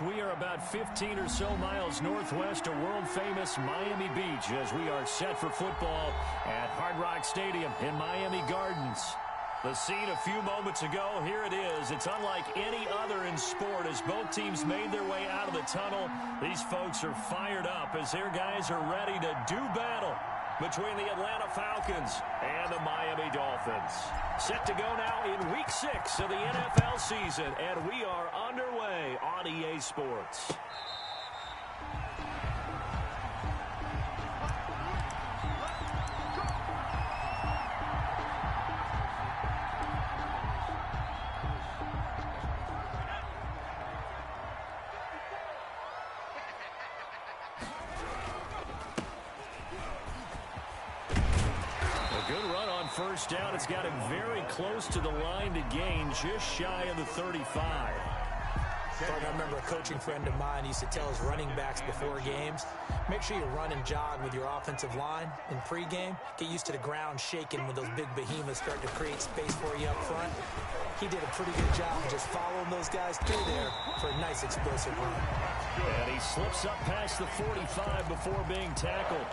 We are about 15 or so miles northwest of world-famous Miami Beach as we are set for football at Hard Rock Stadium in Miami Gardens. The scene a few moments ago, here it is. It's unlike any other in sport as both teams made their way out of the tunnel. These folks are fired up as their guys are ready to do battle between the Atlanta Falcons and the Miami Dolphins. Set to go now in Week 6 of the NFL season, and we are underway on EA Sports. First down, it's got him very close to the line to gain, just shy of the 35. I remember a coaching friend of mine used to tell his running backs before games, make sure you run and jog with your offensive line in pregame. Get used to the ground shaking when those big behemoths start to create space for you up front. He did a pretty good job of just following those guys through there for a nice explosive run. And he slips up past the 45 before being tackled.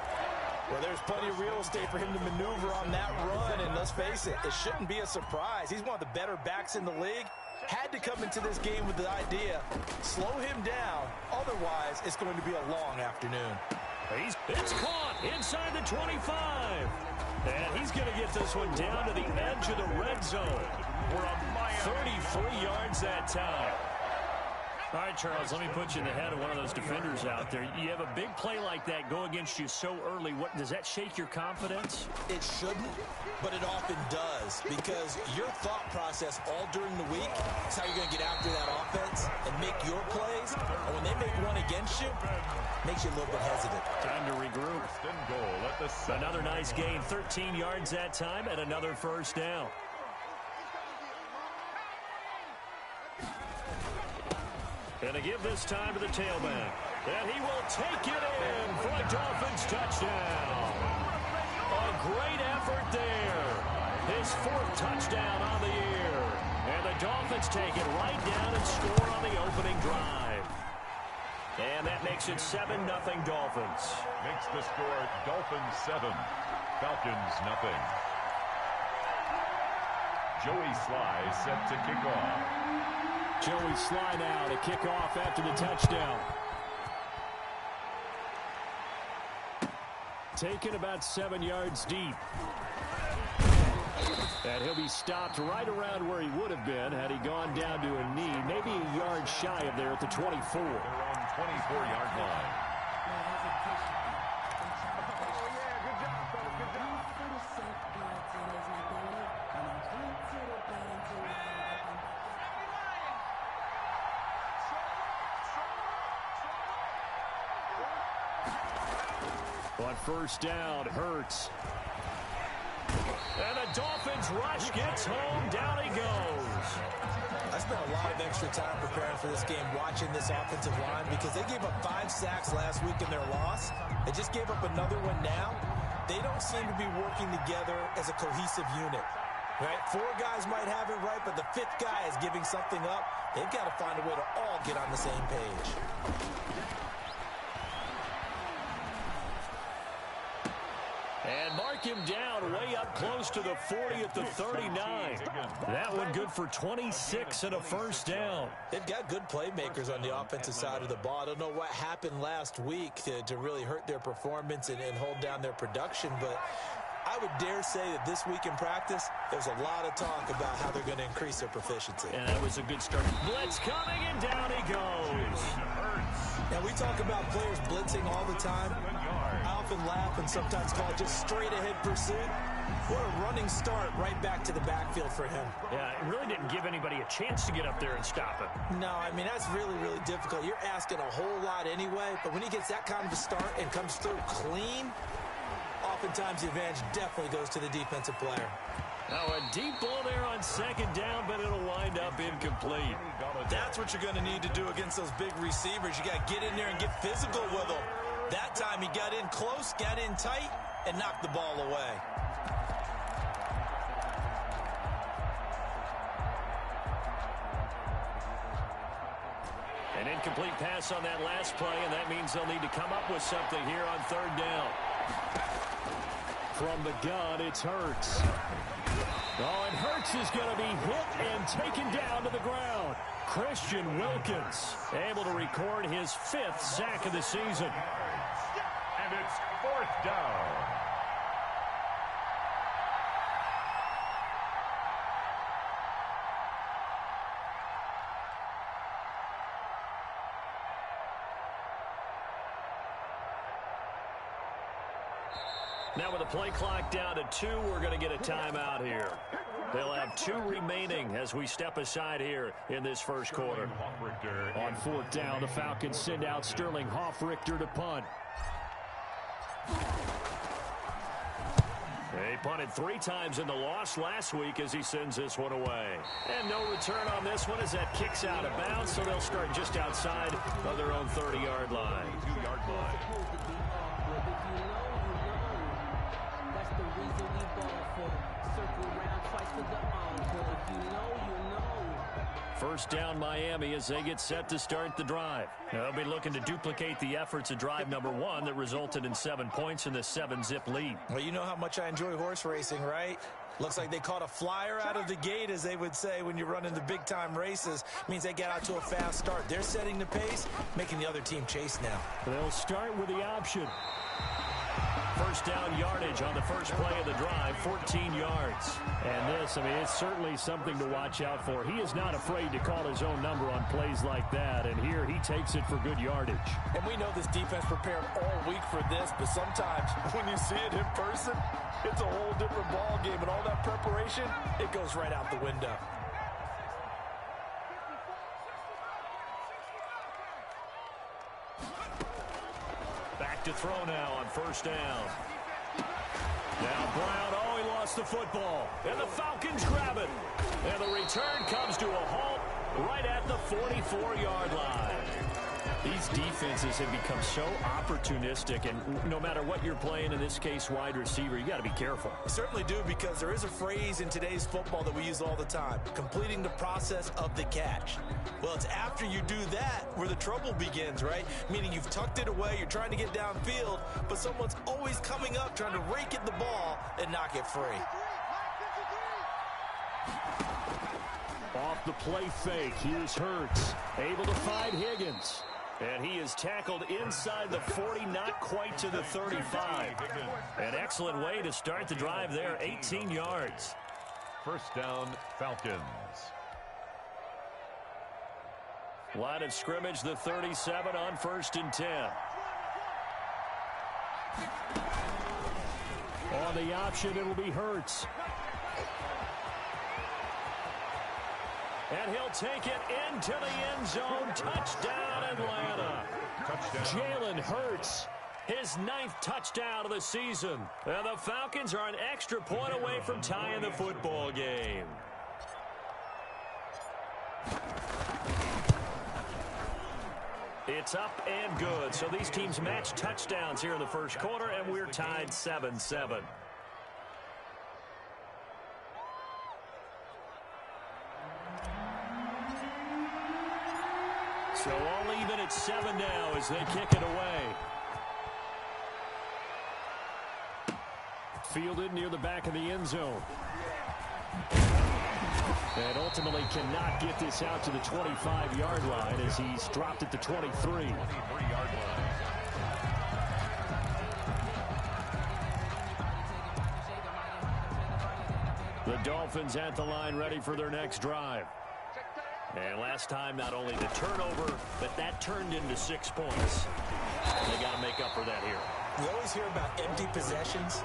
Well, there's plenty of real estate for him to maneuver on that run, and let's face it, it shouldn't be a surprise. He's one of the better backs in the league. Had to come into this game with the idea, slow him down, otherwise it's going to be a long afternoon. It's caught inside the 25, and he's going to get this one down to the edge of the red zone. We're up 33 yards that time. All right, Charles, let me put you in the head of one of those defenders out there. You have a big play like that go against you so early. What does that shake your confidence? It shouldn't, but it often does, because your thought process all during the week is how you're going to get after that offense and make your plays. And when they make one against you, it makes you a little bit hesitant. Time to regroup. Another nice gain, 13 yards that time, and another first down. And to give this time to the tailback. And he will take it in for a Dolphins touchdown. A great effort there. His 4th touchdown on the year. And the Dolphins take it right down and score on the opening drive. And that makes it 7-0 Dolphins. Makes the score Dolphins 7, Falcons 0. Joey Sly set to kick off. Joey Sly now to kick off after the touchdown. Taken about 7 yards deep. And he'll be stopped right around where he would have been had he gone down to a knee, maybe a yard shy of there at the 24. They're on 24-yard line. On first down, Hurts. And the Dolphins rush gets home. Down he goes. I spent a lot of extra time preparing for this game watching this offensive line because they gave up 5 sacks last week in their loss. They just gave up another one now. They don't seem to be working together as a cohesive unit. Right? 4 guys might have it right, but the 5th guy is giving something up. They've got to find a way to all get on the same page. And mark him down way up close to the 40 at the 39. That one good for 26 and a first down. They've got good playmakers on the offensive side of the ball. I don't know what happened last week to really hurt their performance and hold down their production, but I would dare say that this week in practice, there's a lot of talk about how they're going to increase their proficiency. And that was a good start. Blitz coming, and down he goes. Now, we talk about players blitzing all the time. I often laugh and sometimes call it just straight-ahead pursuit. What a running start right back to the backfield for him. Yeah, it really didn't give anybody a chance to get up there and stop him. No, I mean, that's really, really difficult. You're asking a whole lot anyway, but when he gets that kind of a start and comes through clean, oftentimes the advantage definitely goes to the defensive player. Now a deep ball there on second down, but it'll wind up incomplete. That's what you're going to need to do against those big receivers. You got to get in there and get physical with them. That time he got in close, got in tight, and knocked the ball away. An incomplete pass on that last play, and that means they'll need to come up with something here on third down. From the gun, it's Hurts. Oh, and Hurts is going to be hit and taken down to the ground. Christian Wilkins able to record his 5th sack of the season. And it's 4th down. Now with the play clock down to 2, we're going to get a timeout here. They'll have 2 remaining as we step aside here in this first quarter. On 4th down, the Falcons send out Sterling Hoffrichter to punt. They punted 3 times in the loss last week as he sends this one away. And no return on this one as that kicks out of bounds, so they'll start just outside of their own 30-yard line. 2-yard line. First down Miami as they get set to start the drive. They'll be looking to duplicate the efforts of drive number 1 that resulted in 7 points in the 7-zip lead. Well, you know how much I enjoy horse racing, right? Looks like they caught a flyer out of the gate, as they would say when you're running the big-time races. Means they get out to a fast start. They're setting the pace, making the other team chase now. They'll start with the option. First down yardage on the first play of the drive, 14 yards. And this, I mean, it's certainly something to watch out for. He is not afraid to call his own number on plays like that, and here he takes it for good yardage. And we know this defense prepared all week for this, but sometimes when you see it in person, it's a whole different ball game, and all that preparation, it goes right out the window. To throw now on first down. Now Brown, oh, he lost the football. And the Falcons grab it. And the return comes to a halt right at the 44-yard line. These defenses have become so opportunistic, and no matter what you're playing, in this case wide receiver, you got to be careful. You certainly do, because there is a phrase in today's football that we use all the time: completing the process of the catch. Well, it's after you do that where the trouble begins, right? Meaning you've tucked it away, you're trying to get downfield, but someone's always coming up trying to rake at the ball and knock it free. Off the play fake, here's Hurts, able to find Higgins. And he is tackled inside the 40, not quite to the 35. An excellent way to start the drive there, 18 yards. First down, Falcons. Line of scrimmage, the 37 on 1st and 10. On the option, it'll be Hurts. And he'll take it into the end zone. Touchdown, Atlanta. Jalen Hurts, his 9th touchdown of the season. And the Falcons are an extra point away from tying the football game. It's up and good. So these teams match touchdowns here in the first quarter, and we're tied 7-7. So all even at 7 now as they kick it away. Fielded near the back of the end zone. And ultimately cannot get this out to the 25-yard line as he's dropped at the 23. 23-yard line. The Dolphins at the line ready for their next drive. And last time, not only the turnover, but that turned into 6 points. They got to make up for that here. We always hear about empty possessions,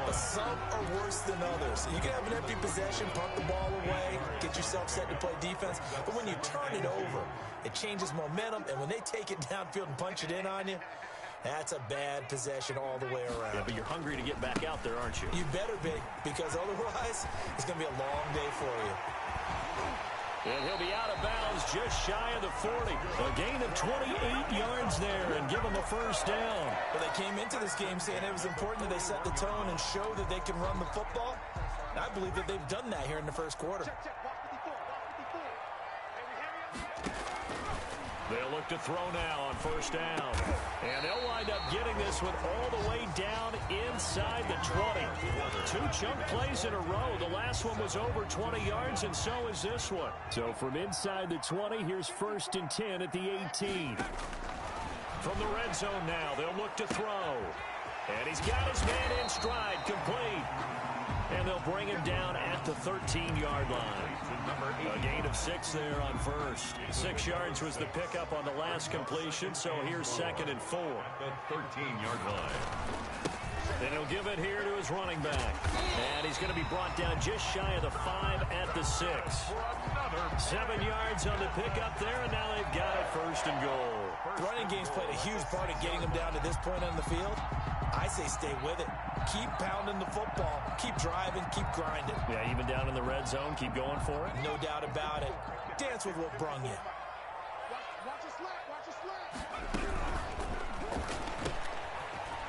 but some are worse than others. You can have an empty possession, punt the ball away, get yourself set to play defense, but when you turn it over, it changes momentum, and when they take it downfield and punch it in on you, that's a bad possession all the way around. Yeah, but you're hungry to get back out there, aren't you? You better be, because otherwise, it's going to be a long day for you. And he'll be out of bounds just shy of the 40. A gain of 28 yards there and give him a first down. Well, they came into this game saying it was important that they set the tone and show that they can run the football. And I believe that they've done that here in the first quarter. They'll look to throw now on first down. And they'll wind up getting this one all the way down inside the 20. 2 chunk plays in a row. The last one was over 20 yards, and so is this one. So from inside the 20, here's 1st and 10 at the 18. From the red zone now, they'll look to throw. And he's got his man in stride, complete. And they'll bring him down at the 13-yard line. A gain of 6 there on first. 6 yards was the pickup on the last completion, so here's 2nd and 4. The 13-yard line. Then he'll give it here to his running back. And he's going to be brought down just shy of the 5 at the 6. 7 yards on the pickup there, and now they've got it 1st and goal. The running game's played a huge part in getting them down to this point on the field. I say stay with it. Keep pounding the football. Keep driving. Keep grinding. Yeah, even down in the red zone, keep going for it. No doubt about it. Dance with what brung you.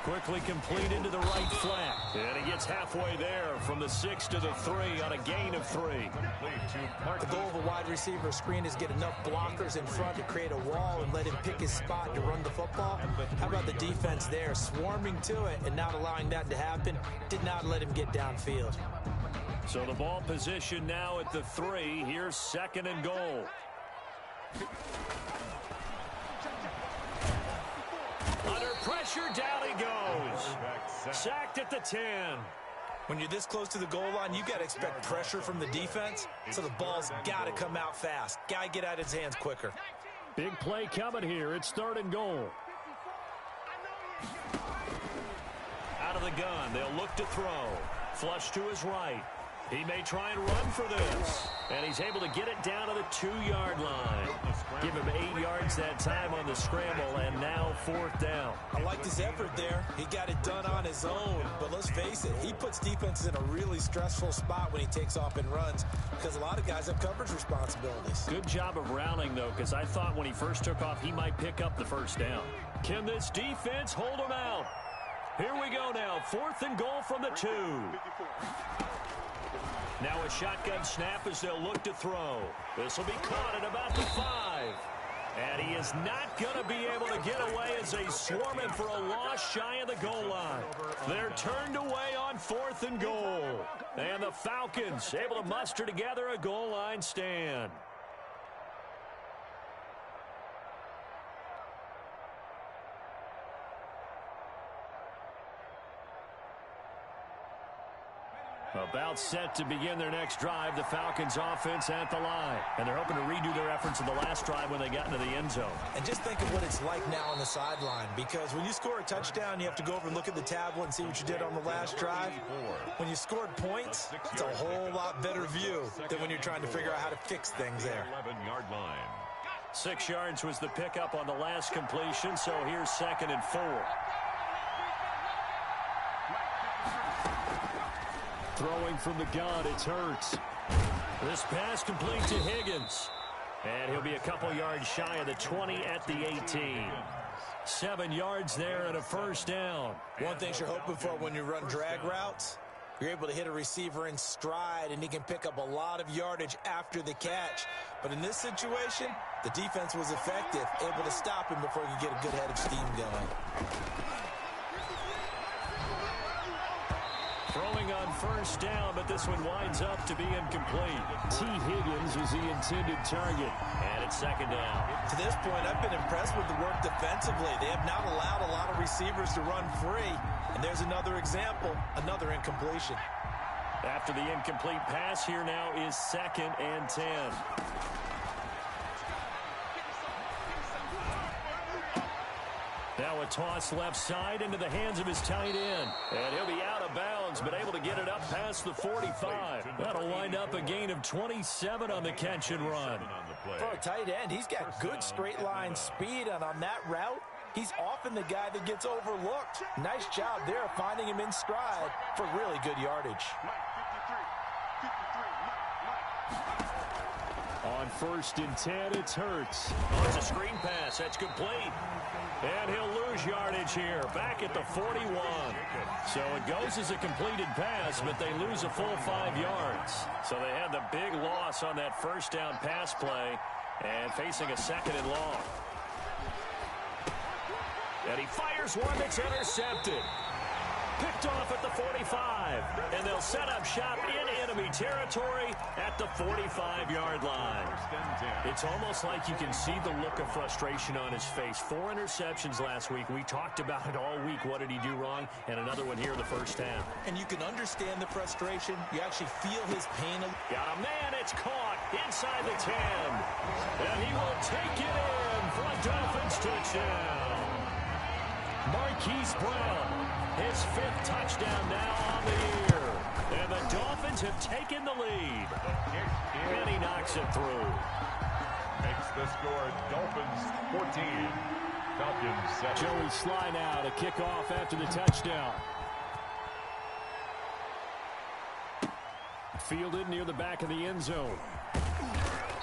Quickly complete into the right flat. And he gets halfway there from the 6 to the 3 on a gain of 3. The goal of a wide receiver screen is get enough blockers in front to create a wall and let him pick his spot to run the football. How about the defense there, swarming to it and not allowing that to happen? Did not let him get downfield. So the ball position now at the 3. Here's 2nd and goal. Under pressure, down he goes. Sacked at the 10. When you're this close to the goal line, you got to expect pressure from the defense, so the ball's got to come out fast. Got to get out of his hands quicker. Big play coming here. It's 3rd and goal. Out of the gun, they'll look to throw. Flush to his right. He may try and run for this. And he's able to get it down to the 2-yard line. Give him 8 yards that time on the scramble, and now 4th down. I liked his effort there. He got it done on his own. But let's face it, he puts defenses in a really stressful spot when he takes off and runs because a lot of guys have coverage responsibilities. Good job of rallying, though, because I thought when he first took off, he might pick up the 1st down. Can this defense hold him out? Here we go now. 4th and goal from the 2. Now a shotgun snap as they'll look to throw. This will be caught at about the 5. And he is not going to be able to get away as they swarm him for a loss shy of the goal line. They're turned away on 4th and goal. And the Falcons able to muster together a goal line stand. About set to begin their next drive, the Falcons offense at the line. And they're hoping to redo their efforts in the last drive when they got into the end zone. And just think of what it's like now on the sideline, because when you score a touchdown, you have to go over and look at the tablet and see what you did on the last drive. When you scored points, it's a whole lot better view than when you're trying to figure out how to fix things there. 11-yard line. 6 yards was the pickup on the last completion, so here's 2nd and 4. Throwing from the gun, it's Hurts. This pass complete to Higgins. And he'll be a couple yards shy of the 20 at the 18. 7 yards there and a 1st down. One thing you're hoping for when you run drag routes, you're able to hit a receiver in stride, and he can pick up a lot of yardage after the catch. But in this situation, the defense was effective, able to stop him before he could get a good head of steam going. Throwing on 1st down, but this one winds up to be incomplete. T. Higgins was the intended target. And it's 2nd down. To this point, I've been impressed with the work defensively. They have not allowed a lot of receivers to run free. And there's another example, another incompletion. After the incomplete pass, here now is 2nd and 10. Now a toss left side into the hands of his tight end. And he'll be out of bounds, but able to get it up past the 45. That'll wind up a gain of 27 on the catch and run. For a tight end, he's got good straight line speed, and on that route, he's often the guy that gets overlooked. Nice job there finding him in stride for really good yardage. On 1st and 10, it's Hurts. Oh, it's a screen pass. That's complete. And he'll lose yardage here, back at the 41. So it goes as a completed pass, but they lose a full 5 yards. So they had the big loss on that 1st down pass play and facing a 2nd and long. And he fires one that's intercepted. Picked off at the 45. And they'll set up shop in enemy territory at the 45-yard line. It's almost like you can see the look of frustration on his face. 4 interceptions last week. We talked about it all week. What did he do wrong? And another one here in the first half. And you can understand the frustration. You actually feel his pain. Got a man. It's caught inside the 10. And he will take it in for a Dolphins touchdown. Marquise Brown, his 5th touchdown now on the year. And the Dolphins have taken the lead. And he knocks it through. Makes the score Dolphins 14, Falcons 7. Joey Sly now to kick off after the touchdown. Fielded near the back of the end zone.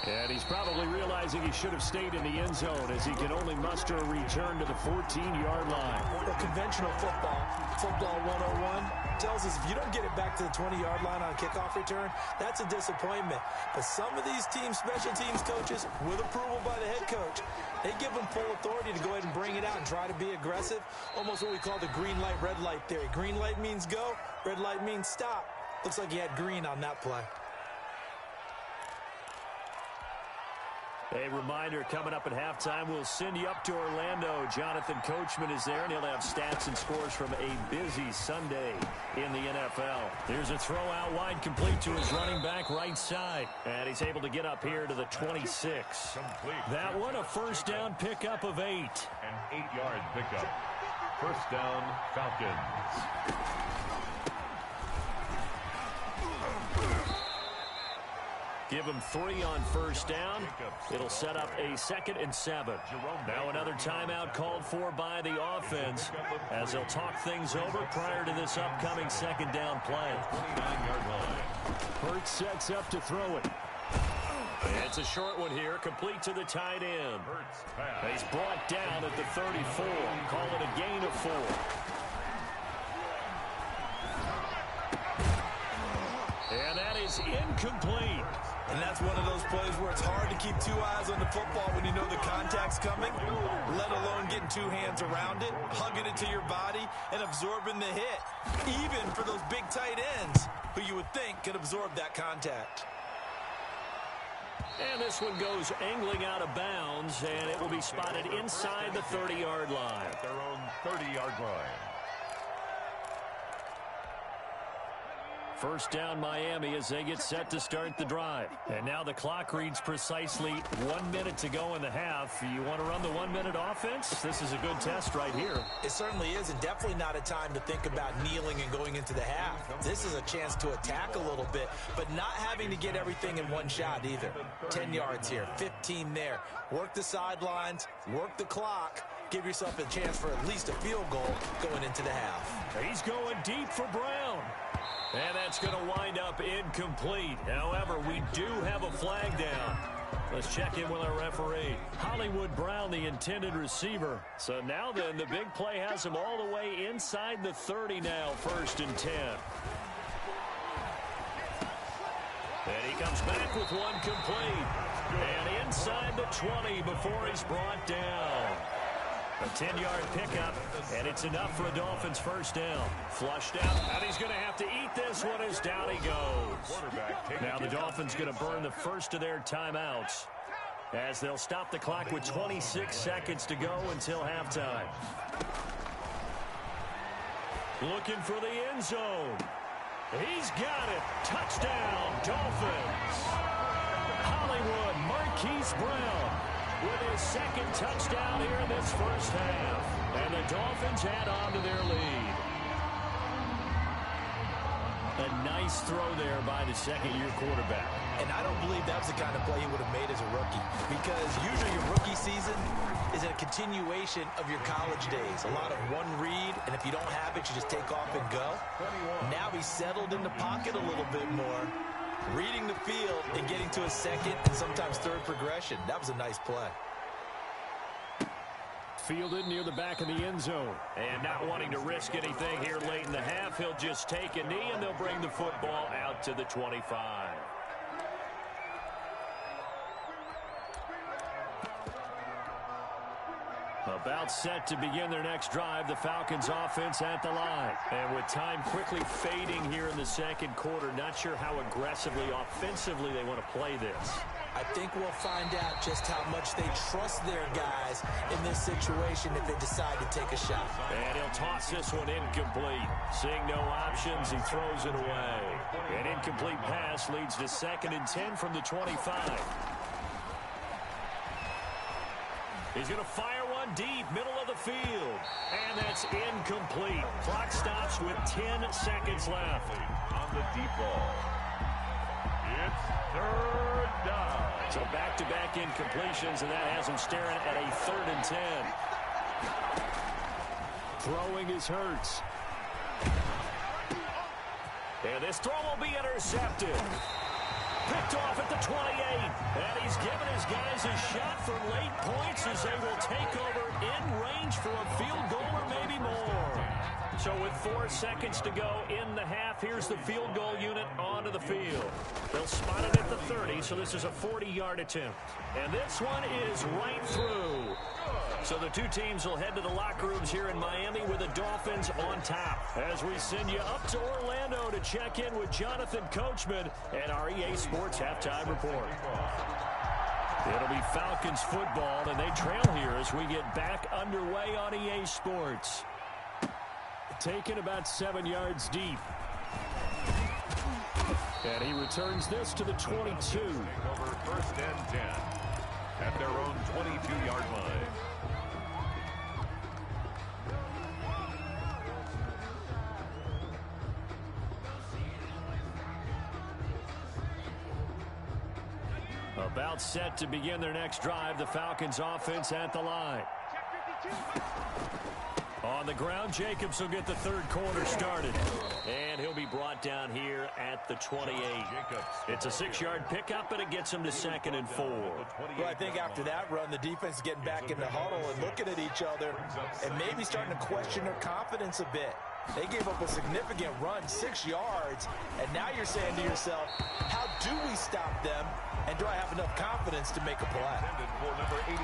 And he's probably realizing he should have stayed in the end zone as he can only muster a return to the 14-yard line. Well, conventional football 101, tells us if you don't get it back to the 20-yard line on a kickoff return, that's a disappointment. But some of these special teams coaches, with approval by the head coach, they give them full authority to go ahead and bring it out and try to be aggressive. Almost what we call the green light, red light theory. Green light means go, red light means stop. Looks like he had green on that play. A reminder, coming up at halftime, we'll send you up to Orlando. Jonathan Coachman is there, and he'll have stats and scores from a busy Sunday in the NFL. Here's a throw out wide, complete to his running back right side. And he's able to get up here to the 26. That one, a first down pickup of 8. An 8-yard pickup. First down, Falcons. Give him 3 on first down. It'll set up a 2nd and 7. Now another timeout called for by the offense as they'll talk things over prior to this upcoming 2nd down play. 29-yard line. Hurts sets up to throw it. It's a short one here, complete to the tight end. He's brought down at the 34. Call it a gain of 4. And that is incomplete. And that's one of those plays where it's hard to keep 2 eyes on the football when you know the contact's coming, let alone getting 2 hands around it, hugging it to your body, and absorbing the hit, even for those big tight ends who you would think could absorb that contact. And this one goes angling out of bounds, and it will be spotted inside the 30-yard line. At their own 30-yard line. First down Miami as they get set to start the drive. And now the clock reads precisely 1 minute to go in the half. You want to run the 1-minute offense? This is a good test right here. It certainly is, and definitely not a time to think about kneeling and going into the half. This is a chance to attack a little bit, but not having to get everything in one shot either. 10 yards here, 15 there. Work the sidelines, work the clock. Give yourself a chance for at least a field goal going into the half. He's going deep for Brown. And that's going to wind up incomplete. However, we do have a flag down. Let's check in with our referee. Hollywood Brown, the intended receiver. So now then, the big play has him all the way inside the 30 now, 1st and 10. And he comes back with one complete. And inside the 20 before he's brought down. A 10-yard pickup, and it's enough for a Dolphins first down. Flushed out, and he's going to have to eat this one as down he goes. Now the Dolphins going to burn the first of their timeouts as they'll stop the clock with 26 seconds to go until halftime. Looking for the end zone. He's got it. Touchdown, Dolphins. Hollywood Marquise Brown with his 2nd touchdown here in this first half. And the Dolphins add on to their lead. A nice throw there by the 2nd-year quarterback. And I don't believe that was the kind of play he would have made as a rookie, because usually your rookie season is a continuation of your college days. A lot of one read, and if you don't have it, you just take off and go. Now he's settled in the pocket a little bit more, reading the field and getting to a 2nd and sometimes 3rd progression. That was a nice play. Fielded near the back of the end zone. And not wanting to risk anything here late in the half, he'll just take a knee, and they'll bring the football out to the 25. About set to begin their next drive, the Falcons offense at the line. And with time quickly fading here in the second quarter, not sure how aggressively, offensively they want to play this. I think we'll find out just how much they trust their guys in this situation if they decide to take a shot. And he'll toss this one incomplete. Seeing no options, he throws it away. An incomplete pass leads to 2nd and 10 from the 25. He's going to fire one deep, middle of the field. And that's incomplete. Clock stops with 10 seconds left. On the deep ball. It's 3rd down. So back-to-back incompletions, and that has him staring at a 3rd and 10. Throwing is Hurts. And this throw will be intercepted. Picked off at the 28. And he's given his guys a shot for late points as they will take over in range for a field goal or maybe more. So with 4 seconds to go in the half, here's the field goal unit onto the field. They'll spot it at the 30, so this is a 40-yard attempt. And this one is right through. So the two teams will head to the locker rooms here in Miami with the Dolphins on top. As we send you up to Orlando to check in with Jonathan Coachman and our EA Sports Halftime Report. It'll be Falcons football, and they trail here as we get back underway on EA Sports. Taken about 7 yards deep. And he returns this to the 22. Over 1st and 10 at their own 22-yard line. About set to begin their next drive, the Falcons offense at the line. On the ground, Jacobs will get the 3rd quarter started. And he'll be brought down here at the 28. It's a 6-yard pickup, and it gets him to 2nd and 4. Well, I think after that run, the defense is getting back in the huddle and looking at each other and maybe starting to question their confidence a bit. They gave up a significant run, 6 yards, and now you're saying to yourself, how do we stop them, and do I have enough confidence to make a play?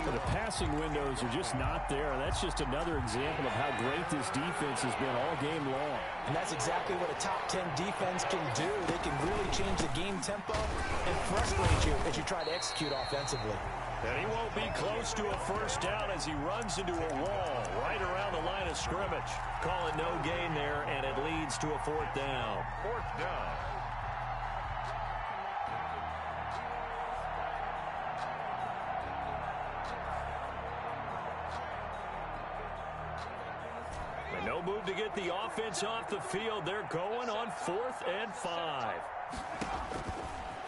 The passing windows are just not there. That's just another example of how great this defense has been all game long. And that's exactly what a top 10 defense can do. They can really change the game tempo and frustrate you as you try to execute offensively. And he won't be close to a 1st down as he runs into a wall right around the line of scrimmage. Call it no gain there, and it leads to a 4th down. 4th down. And no move to get the offense off the field. They're going on 4th and 5.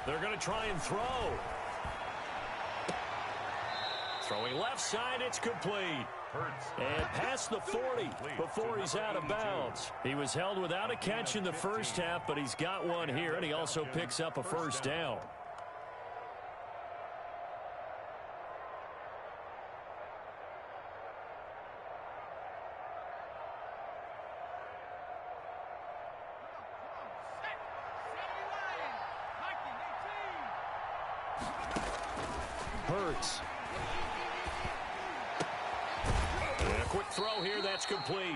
They're going to try and throw. Throwing left side, it's complete. And past the 40 before he's out of bounds. He was held without a catch in the first half, but he's got one here, and he also picks up a 1st down. Hurts. And a quick throw here, that's complete.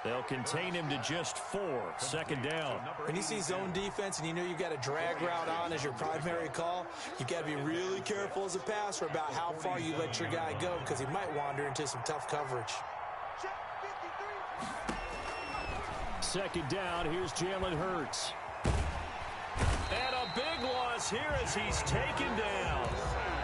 They'll contain him to just 4. 2nd down. When you see zone defense and you know you've got a drag route on as your primary call, you've got to be really careful as a passer about how far you let your guy go because he might wander into some tough coverage. 2nd down, here's Jalen Hurts. And a big loss here as he's taken down.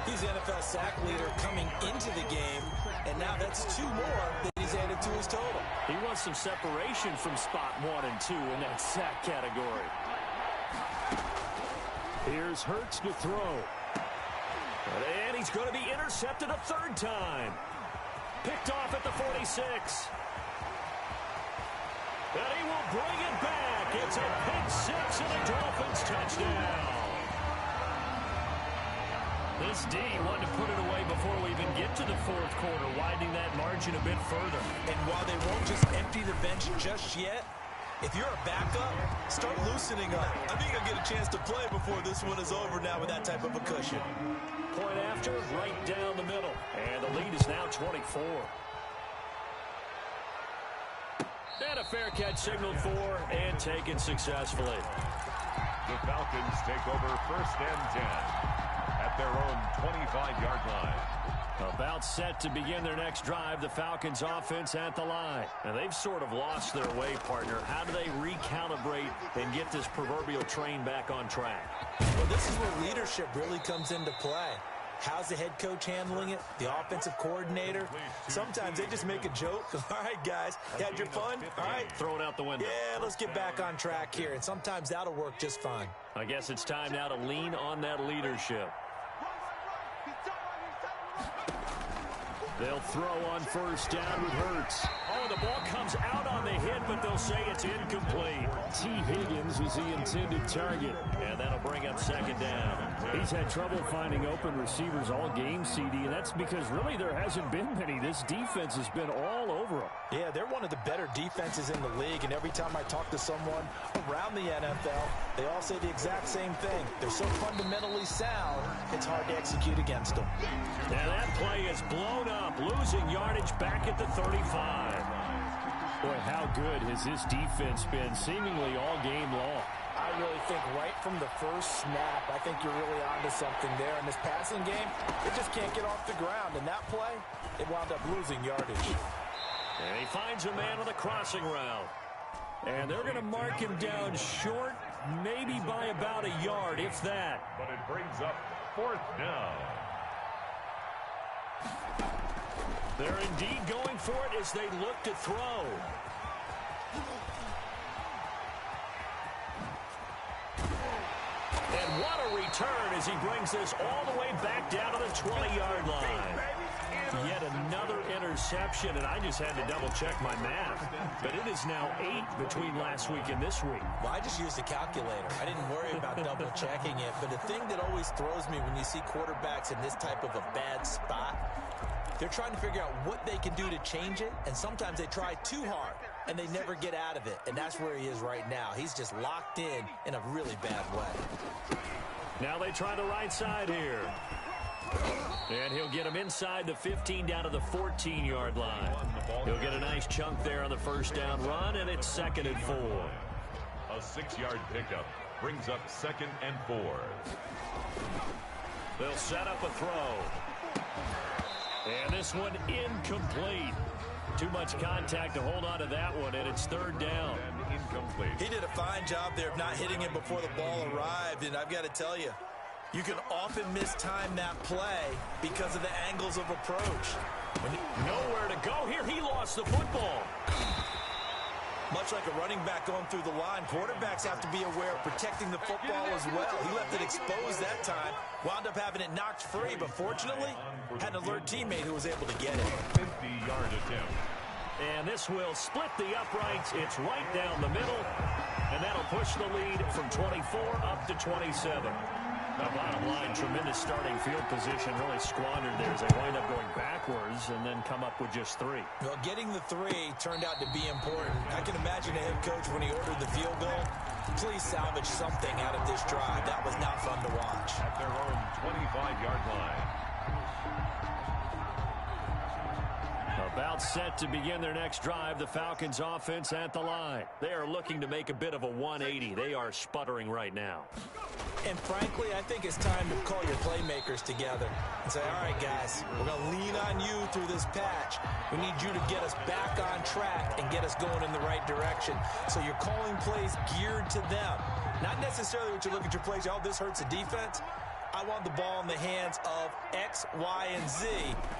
He's the NFL sack leader coming into the game, and now that's 2 more that he's added to his total. He wants some separation from spot 1 and 2 in that sack category. Here's Hurts to throw. And he's going to be intercepted a 3rd time. Picked off at the 46. And he will bring it back. It's a pick 6 and a Dolphins touchdown. This D wanted to put it away before we even get to the 4th quarter, widening that margin a bit further. And while they won't just empty the bench just yet, If you're a backup, start loosening up. I think I'll get a chance to play before this one is over now with that type of a cushion. Point after, right down the middle. And the lead is now 24. And a fair catch signaled for and taken successfully. The Falcons take over 1st and 10 at their own 25-yard line. About set to begin their next drive, the Falcons offense at the line. Now, they've sort of lost their way, partner. How do they recalibrate and get this proverbial train back on track? Well, this is where leadership really comes into play. How's the head coach handling it? The offensive coordinator? Sometimes they just make a joke. All right, guys, you had your fun? All right. Throw it out the window. Yeah, let's get back on track here. And sometimes that'll work just fine. I guess it's time now to lean on that leadership. They'll throw on 1st down with Hurts. Oh, the ball comes out on the hit, but they'll say it's incomplete. T. Higgins was the intended target. And that'll bring up 2nd down. He's had trouble finding open receivers all game, CD, and that's because really there hasn't been many. This defense has been all over them. Yeah, they're one of the better defenses in the league, and every time I talk to someone around the NFL, they all say the exact same thing. They're so fundamentally sound, it's hard to execute against them. Now that play is blown up, losing yardage back at the 35. Boy, how good has this defense been seemingly all game long? I really think right from the first snap, I think you're really onto something there. In this passing game, it just can't get off the ground. And that play, it wound up losing yardage. And he finds a man on the crossing route. And they're going to mark him down short, maybe by about a yard, if that. But it brings up 4th down. They're indeed going for it as they look to throw. And what a return as he brings this all the way back down to the 20-yard line. Yet another interception, and I just had to double-check my math. But it is now 8 between last week and this week. Well, I just used a calculator. I didn't worry about double-checking it. But the thing that always throws me when you see quarterbacks in this type of a bad spot, they're trying to figure out what they can do to change it, and sometimes they try too hard, and they never get out of it. And that's where he is right now. He's just locked in a really bad way. Now they try the right side here. And he'll get him inside the 15 down to the 14-yard line. He'll get a nice chunk there on the 1st down run, and it's 2nd and 4. A 6-yard pickup brings up 2nd and 4. They'll set up a throw. And this one incomplete. Too much contact to hold on to that one, and it's 3rd down. And incomplete. He did a fine job there of not hitting it before the ball arrived, and I've got to tell you, you can often mistime that play because of the angles of approach. Nowhere to go here. He lost the football. Much like a running back going through the line, quarterbacks have to be aware of protecting the football as well. He left it exposed that time, wound up having it knocked free, but fortunately, had an alert teammate who was able to get it. 50-yard attempt. And this will split the uprights. It's right down the middle, and that'll push the lead from 24 up to 27. Now, bottom line, tremendous starting field position, really squandered there as they wind up going backwards and then come up with just 3. Well, getting the 3 turned out to be important. I can imagine a head coach when he ordered the field goal, please salvage something out of this drive. That was not fun to watch. At their own 25-yard line. About set to begin their next drive, the Falcons offense at the line. They are looking to make a bit of a 180. They are sputtering right now. And frankly, I think it's time to call your playmakers together and say, all right, guys, we're going to lean on you through this patch. We need you to get us back on track and get us going in the right direction. So you're calling plays geared to them. Not necessarily what you look at your plays, oh, this hurts the defense. I want the ball in the hands of X, Y, and Z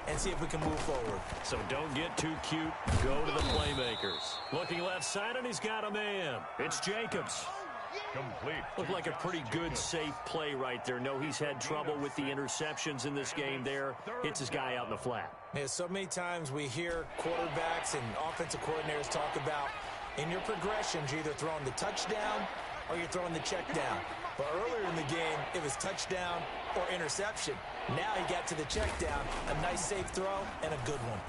and see if we can move forward. So don't get too cute. Go to the playmakers. Looking left side, and he's got a man. It's Jacobs. Complete. Looked like a pretty good, safe play right there. No, he's had trouble with the interceptions in this game there. Hits his guy out in the flat. Yeah, so many times we hear quarterbacks and offensive coordinators talk about in your progressions, you're either throwing the touchdown or you're throwing the check down. But earlier in the game, it was touchdown or interception. Now he got to the check down, a nice safe throw, and a good one.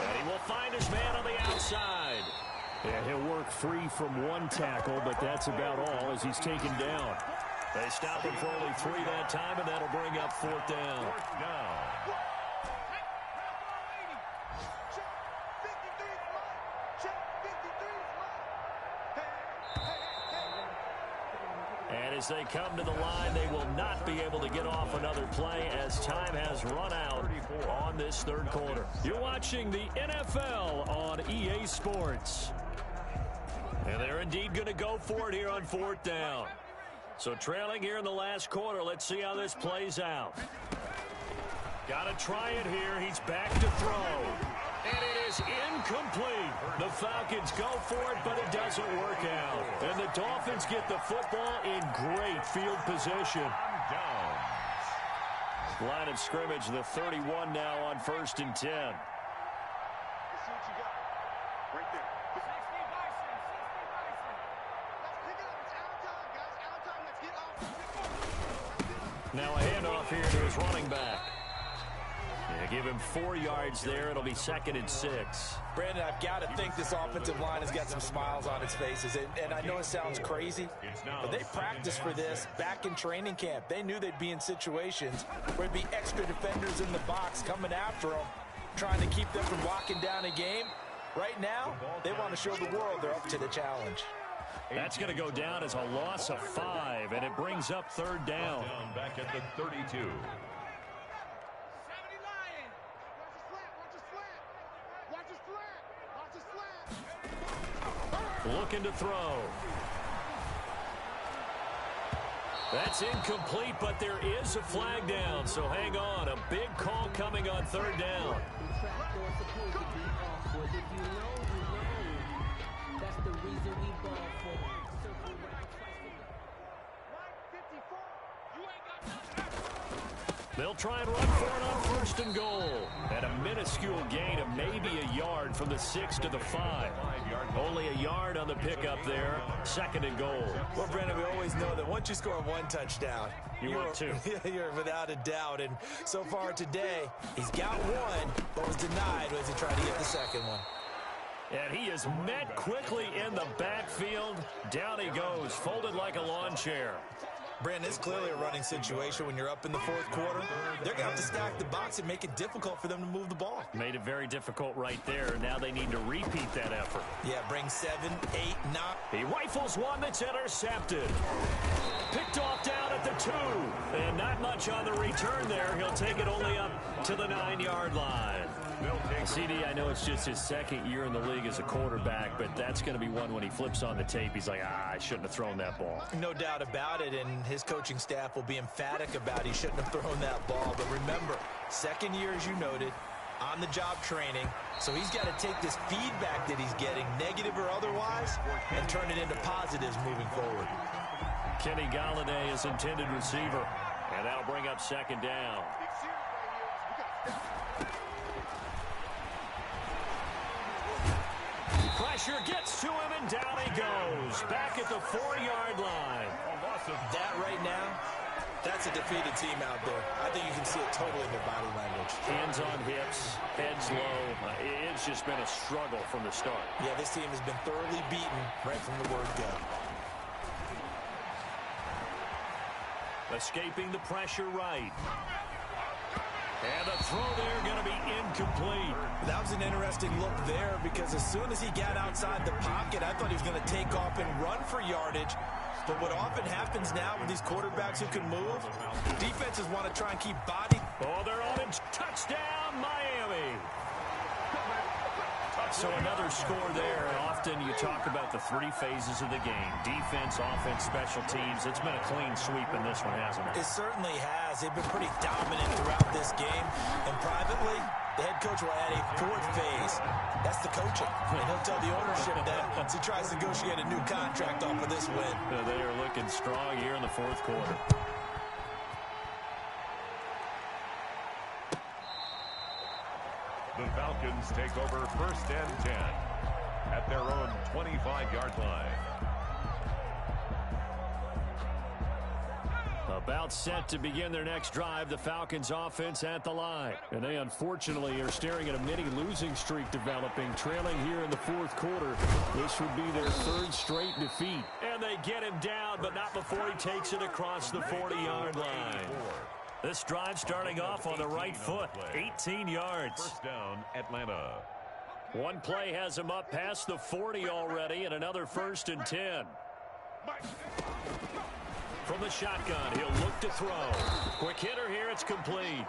And he will find his man on the outside. Yeah, he'll work free from one tackle, but that's about all as he's taken down. They stop him for only 3 that time, and that'll bring up 4th down. 4th down. And as they come to the line, they will not be able to get off another play as time has run out on this 3rd quarter. You're watching the NFL on EA Sports. And they're indeed going to go for it here on 4th down. So trailing here in the last quarter, let's see how this plays out. Got to try it here. He's back to throw. And it is incomplete. The Falcons go for it, but it doesn't work out. And the Dolphins get the football in great field position. Line of scrimmage, the 31 now on 1st and 10. Now a handoff here to his running back. Yeah, give him 4 yards there. It'll be 2nd and 6. Brandon, I've got to think this offensive line has got some smiles on its faces. And I know it sounds crazy, but they practiced for this back in training camp. They knew they'd be in situations where there'd be extra defenders in the box coming after them, trying to keep them from locking down a game. Right now, they want to show the world they're up to the challenge. That's going to go down as a loss of 5, and it brings up 3rd down. Back at the 32. Looking to throw. That's incomplete, but there is a flag down, so hang on. A big call coming on 3rd down. They'll try and run for it on 1st and goal. And a minuscule gain of maybe a yard from the 6 to the 5. Only a yard on the pickup there. 2nd and goal. Well, Brandon, we always know that once you score 1 touchdown, you're 2. You're without a doubt. And so far today, he's got 1, but was denied as he tried to get the 2nd one. And he is met quickly in the backfield. Down he goes, folded like a lawn chair. Brandon, it's clearly a running situation when you're up in the 4th quarter. They're going to have to stack the box and make it difficult for them to move the ball. Made it very difficult right there. Now they need to repeat that effort. Yeah, bring 7, 8, 9. He rifles one that's intercepted. Picked off down at the 2. And not much on the return there. He'll take it only up to the 9-yard line. CD, I know it's just his 2nd year in the league as a quarterback, but that's going to be one when he flips on the tape. He's like, I shouldn't have thrown that ball. No doubt about it, and his coaching staff will be emphatic about he shouldn't have thrown that ball. But remember, 2nd year, as you noted, on-the-job training. So he's got to take this feedback that he's getting, negative or otherwise, and turn it into positives moving forward. Kenny Galladay is intended receiver, and that'll bring up 2nd down. Pressure gets to him, and down he goes. Back at the 4-yard line. That right now, that's a defeated team out there. I think you can see it totally in their body language. Hands on hips, heads low. It's just been a struggle from the start. Yeah, this team has been thoroughly beaten right from the word go. Escaping the pressure right. And the throw there going to be incomplete. That was an interesting look there because as soon as he got outside the pocket, I thought he was going to take off and run for yardage. But what often happens now with these quarterbacks who can move, defenses want to try and keep body. Oh, they're on him. Touchdown, Miami. So another score there. Often you talk about the 3 phases of the game. Defense, offense, special teams. It's been a clean sweep in this one, hasn't it? It certainly has. They've been pretty dominant throughout this game. And privately, the head coach will add a 4th phase. That's the coaching. And he'll tell the ownership that as he tries to negotiate a new contract off of this win. They are looking strong here in the 4th quarter. The Falcons take over 1st and 10 at their own 25-yard line. A About set to begin their next drive, the Falcons offense at the line. And they unfortunately are staring at a mini losing streak developing, trailing here in the fourth quarter. This would be their third straight defeat. And they get him down, but not before he takes it across the 40-yard line. This drive starting off on the right foot, 18 yards. First down, Atlanta. One play has him up past the 40 already, and another 1st and 10. From the shotgun, he'll look to throw. Quick hitter here, it's complete.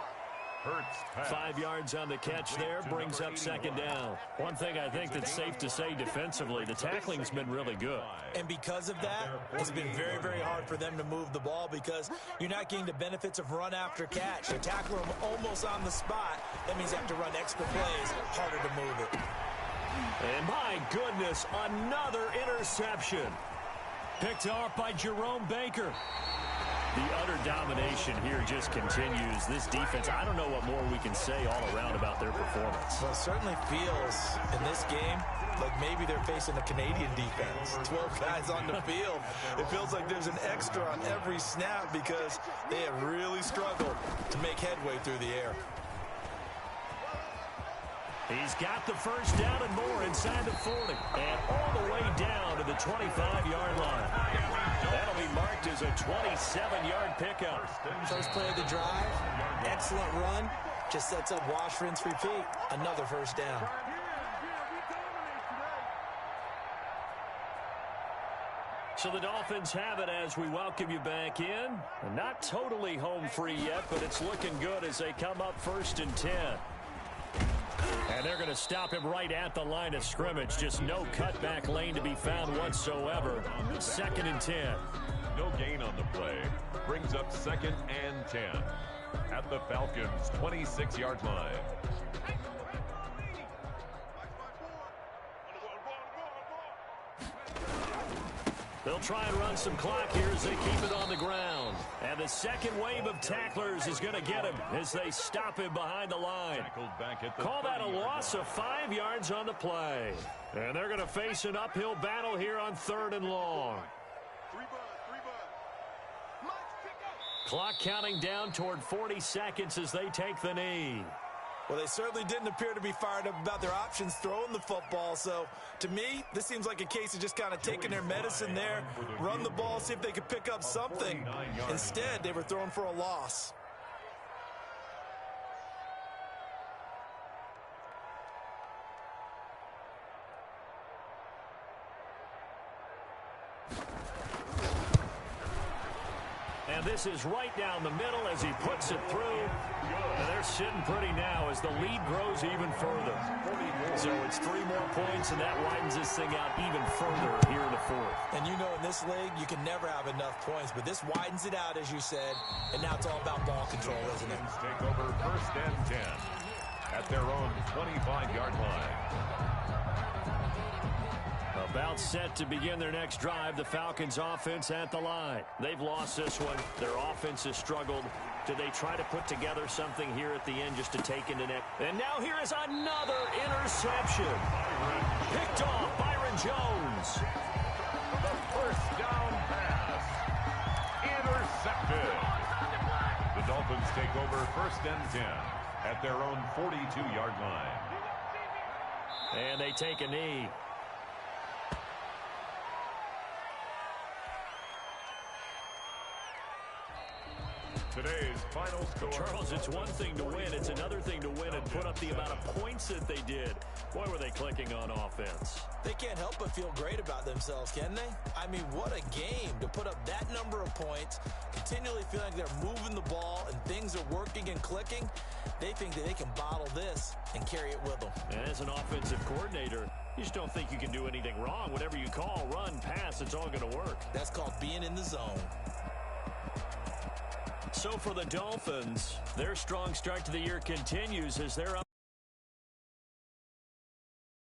5 yards on the catch there, brings up 2nd down. One thing I think that's safe to say defensively, the tackling's been really good. And because of that, it's been very, very hard for them to move the ball because you're not getting the benefits of run after catch. They tackle them almost on the spot. That means they have to run extra plays, harder to move it. And my goodness, another interception. Picked off by Jerome Baker. The utter domination here just continues. This defense, I don't know what more we can say all around about their performance. Well, it certainly feels in this game like maybe they're facing a Canadian defense. 12 guys on the field. It feels like there's an extra on every snap because they have really struggled to make headway through the air. He's got the first down and more inside the 40. And all the way down to the 25-yard line. That'll be marked as a 27-yard pickup. First play of the drive, excellent run. Just sets up wash, rinse, repeat. Another first down. So the Dolphins have it as we welcome you back in. Not totally home free yet, but it's looking good as they come up 1st and 10. And they're going to stop him right at the line of scrimmage. Just no cutback lane to be found whatsoever. 2nd and 10. No gain on the play. Brings up 2nd and 10. At the Falcons' 26-yard line. They'll try and run some clock here as they keep it on the ground. And the second wave of tacklers is going to get him as they stop him behind the line. Call that a loss of 5 yards on the play. And they're going to face an uphill battle here on 3rd and long. Clock counting down toward 40 seconds as they take the knee. Well, they certainly didn't appear to be fired up about their options throwing the football. So, to me, this seems like a case of just kind of taking their medicine there, run the ball, see if they could pick up something. Instead, they were throwing for a loss. And this is right down the middle as he puts it through. And they're sitting pretty now as the lead grows even further. So it's 3 more points, and that widens this thing out even further here in the 4th. And you know in this league, you can never have enough points, but this widens it out, as you said, and now it's all about ball control, isn't it? Take over 1st and 10 at their own 25-yard line. About set to begin their next drive, the Falcons offense at the line. They've lost this one. Their offense has struggled. Do they try to put together something here at the end just to take into next? And now here is another interception. Picked off Byron Jones. The first down pass. Intercepted. The Dolphins take over 1st and 10 at their own 42-yard line. And they take a knee. Today's final score. Charles, it's one thing to win. It's another thing to win and put up the amount of points that they did. Boy, were they clicking on offense. They can't help but feel great about themselves, can they? I mean, what a game to put up that number of points, continually feeling like they're moving the ball and things are working and clicking. They think that they can bottle this and carry it with them. And as an offensive coordinator, you just don't think you can do anything wrong. Whatever you call, run, pass, it's all going to work. That's called being in the zone. So for the Dolphins, their strong start to the year continues as they're up.